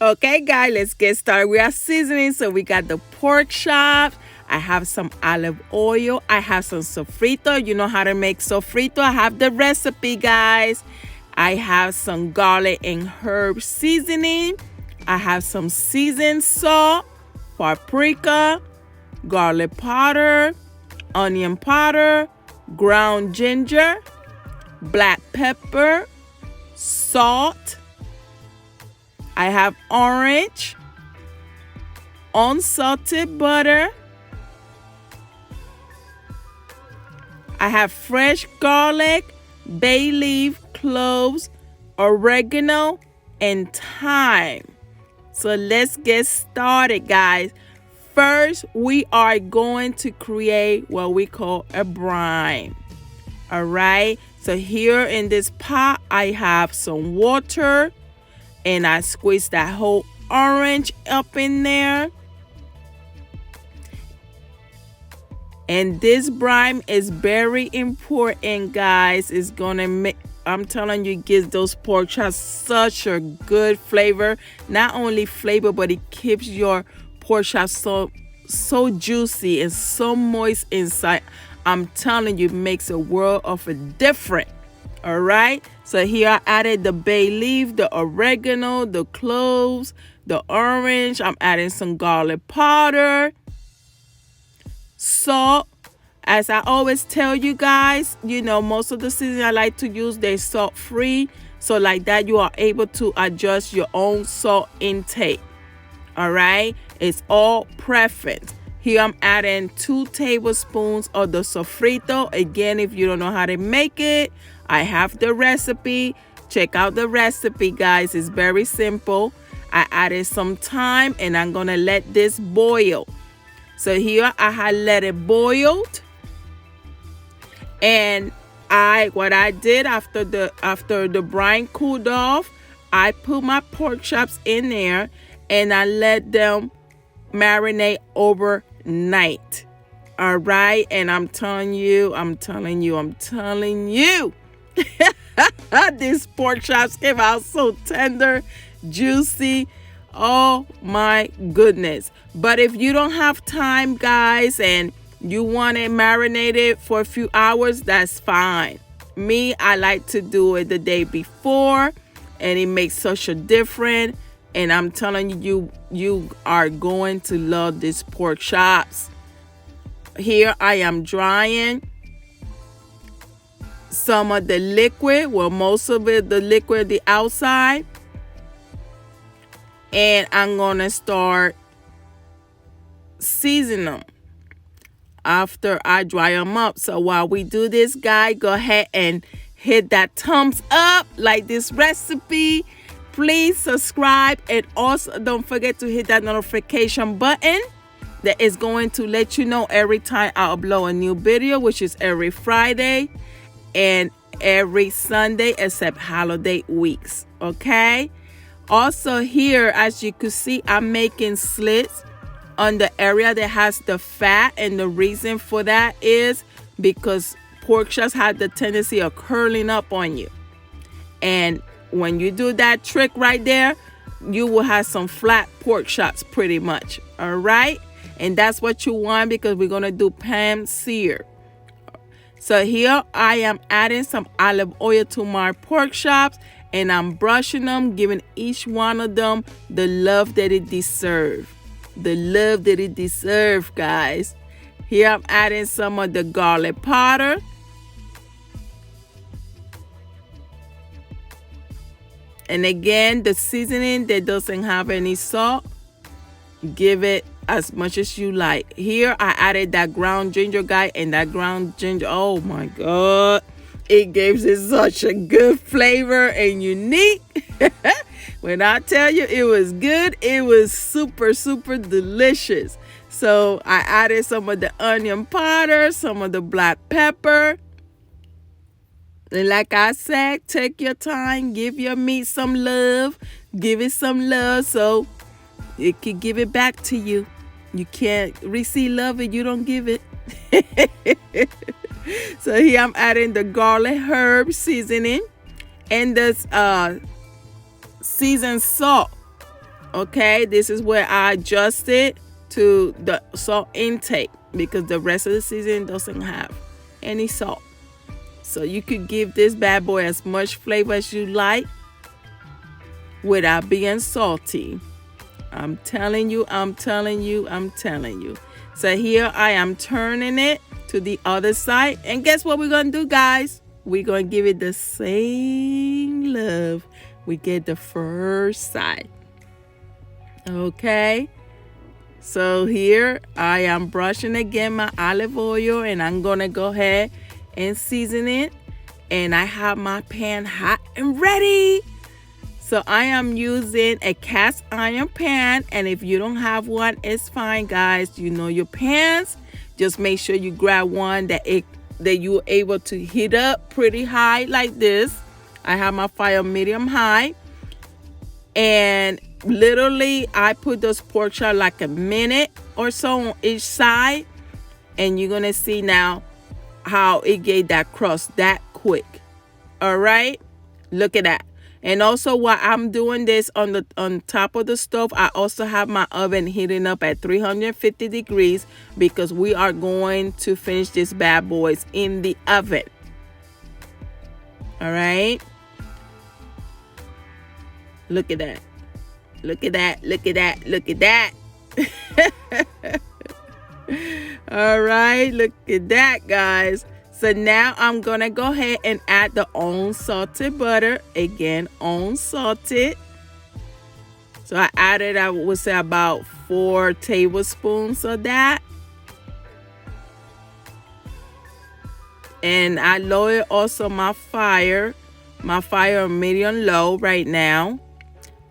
Okay, guys, let's get started. We are seasoning, so we got the pork chops. I have some olive oil. I have some sofrito. You know how to make sofrito. I have the recipe, guys. I have some garlic and herb seasoning. I have some seasoned salt, paprika, garlic powder, onion powder, ground ginger, black pepper, salt. I have orange, unsalted butter. I have fresh garlic, bay leaf, cloves, oregano, and thyme. So let's get started, guys. First, we are going to create what we call a brine. All right. So here in this pot, I have some water. And I squeeze that whole orange up in there. And this brine is very important, guys. It's going to make, I'm telling you, gives those pork chops such a good flavor. Not only flavor, but it keeps your pork chops so juicy and so moist inside. I'm telling you, it makes a world of a difference. All right, so here I added the bay leaf, the oregano, the cloves, the orange. I'm adding some garlic powder, salt. As I always tell you guys, you know, most of the seasoning I like to use, they're salt free. So like that, you are able to adjust your own salt intake. All right, it's all preference. Here I'm adding 2 tablespoons of the sofrito. Again, if you don't know how to make it, I have the recipe. Check out the recipe, guys. It's very simple. I added some thyme and I'm going to let this boil. So here I had let it boil. And what I did after the brine cooled off, I put my pork chops in there and I let them marinate overnight. All right, and I'm telling you, these pork chops came out so tender, juicy. Oh my goodness. But if you don't have time, guys, and you want it marinated for a few hours, that's fine. Me, I like to do it the day before, and it makes such a difference. And I'm telling you, you are going to love these pork chops. Here I am drying some of the liquid, well, most of it, the liquid, the outside. And I'm going to start seasoning them after I dry them up. So while we do this, guys, go ahead and hit that thumbs up, like this recipe. Please subscribe, and also don't forget to hit that notification button that is going to let you know every time I upload a new video, which is every Friday and every Sunday except holiday weeks. Okay. Also here, as you can see, I'm making slits on the area that has the fat, and the reason for that is because pork chops have the tendency of curling up on you. And when you do that trick right there, you will have some flat pork chops pretty much. All right. And that's what you want, because we're going to do pan seared. So here I am adding some olive oil to my pork chops, and I'm brushing them, giving each one of them the love that it deserves. The love that it deserves, guys. Here I'm adding some of the garlic powder. And again, the seasoning that doesn't have any salt, give it as much as you like. Here I added that ground ginger, guy, and that ground ginger, oh my God, it gives it such a good flavor and unique. When I tell you it was good, it was super, super delicious. So I added some of the onion powder, some of the black pepper. And like I said, take your time, give your meat some love, give it some love so it can give it back to you. You can't receive love if you don't give it. So here I'm adding the garlic herb seasoning and this seasoned salt. Okay, this is where I adjust it to the salt intake because the rest of the season doesn't have any salt. So you could give this bad boy as much flavor as you like without being salty. I'm telling you, I'm telling you, I'm telling you. So here I am turning it to the other side. And guess what we're going to do, guys? We're going to give it the same love we get the first side. Okay? So here I am brushing again my olive oil, and I'm going to go ahead and season it. And I have my pan hot and ready. So I am using a cast iron pan, and if you don't have one, it's fine, guys. You know your pans. Just make sure you grab one that you're able to heat up pretty high like this. I have my fire medium high, and literally I put those pork chops like a minute or so on each side, and you're gonna see now how it gave that crust that quick. All right, look at that. And also while I'm doing this on top of the stove, I also have my oven heating up at 350 degrees because we are going to finish this bad boys in the oven. All right. Look at that. Look at that. Look at that. Look at that. All right. Look at that, guys. So now I'm going to go ahead and add the unsalted butter. Again, unsalted. So I added, I would say, about 4 tablespoons of that. And I lowered also my fire medium low right now.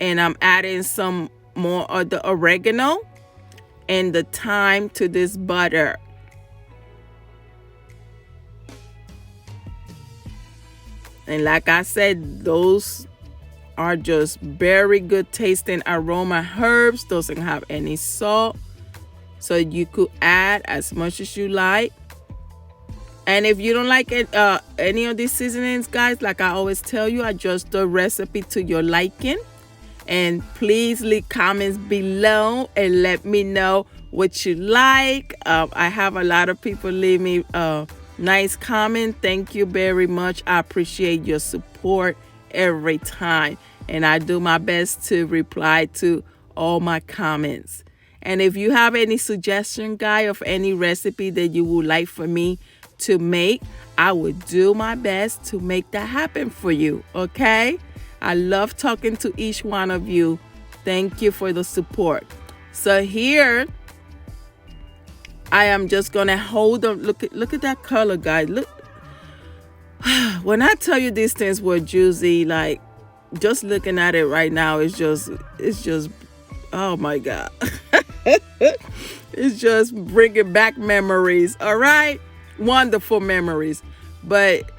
And I'm adding some more of the oregano and the thyme to this butter. And like I said, those are just very good tasting aroma herbs. Doesn't have any salt. So you could add as much as you like. And if you don't like it, any of these seasonings, guys, like I always tell you, adjust the recipe to your liking. And please leave comments below and let me know what you like. I have a lot of people leave me nice comment. Thank you very much. I appreciate your support every time, and I do my best to reply to all my comments. And if you have any suggestion, guy, of any recipe that you would like for me to make, I would do my best to make that happen for you. Okay, I love talking to each one of you. Thank you for the support. So here I am just gonna hold them. Look at that color, guys. Look, when I tell you these things were juicy, like just looking at it right now, it's just, oh my God. It's just bringing back memories. All right, wonderful memories. But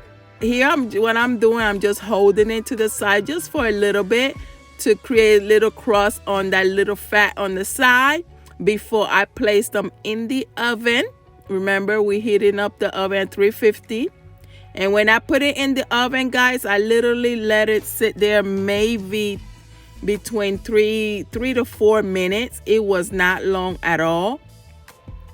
here what I'm doing, I'm just holding it to the side just for a little bit to create a little crust on that little fat on the side before I place them in the oven. Remember, we're heating up the oven at 350. And when I put it in the oven, guys, I literally let it sit there maybe between 3 to 4 minutes. It was not long at all.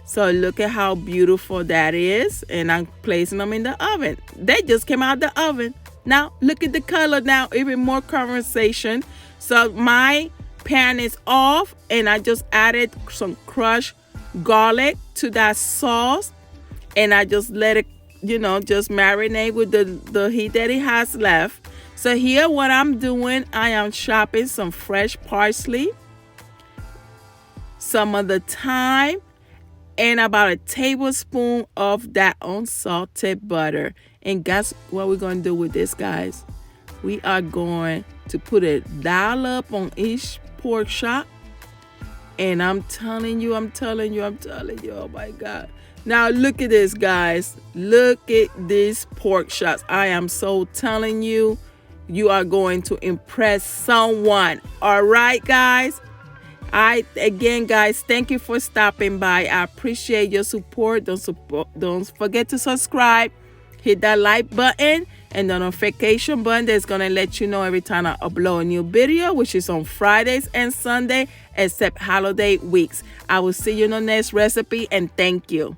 So look at how beautiful that is. And I'm placing them in the oven. They just came out of the oven. Now, look at the color now, even more conversation. So my pan is off, and I just added some crushed garlic to that sauce, and I just let it, just marinate with the heat that it has left. So here what I'm doing, I am chopping some fresh parsley, some of the thyme, and about a tablespoon of that unsalted butter. And guess what we're going to do with this, guys? We are going to put a dollop on each pork chop, and I'm telling you, oh my God. Now look at this, guys. Look at these pork chops. I am so telling you, you are going to impress someone. All right, guys. Again, guys, thank you for stopping by. I appreciate your support. Don't forget to subscribe. hit that like button and the notification button that's going to let you know every time I upload a new video, which is on Fridays and Sunday, except holiday weeks. I will see you in the next recipe, and thank you.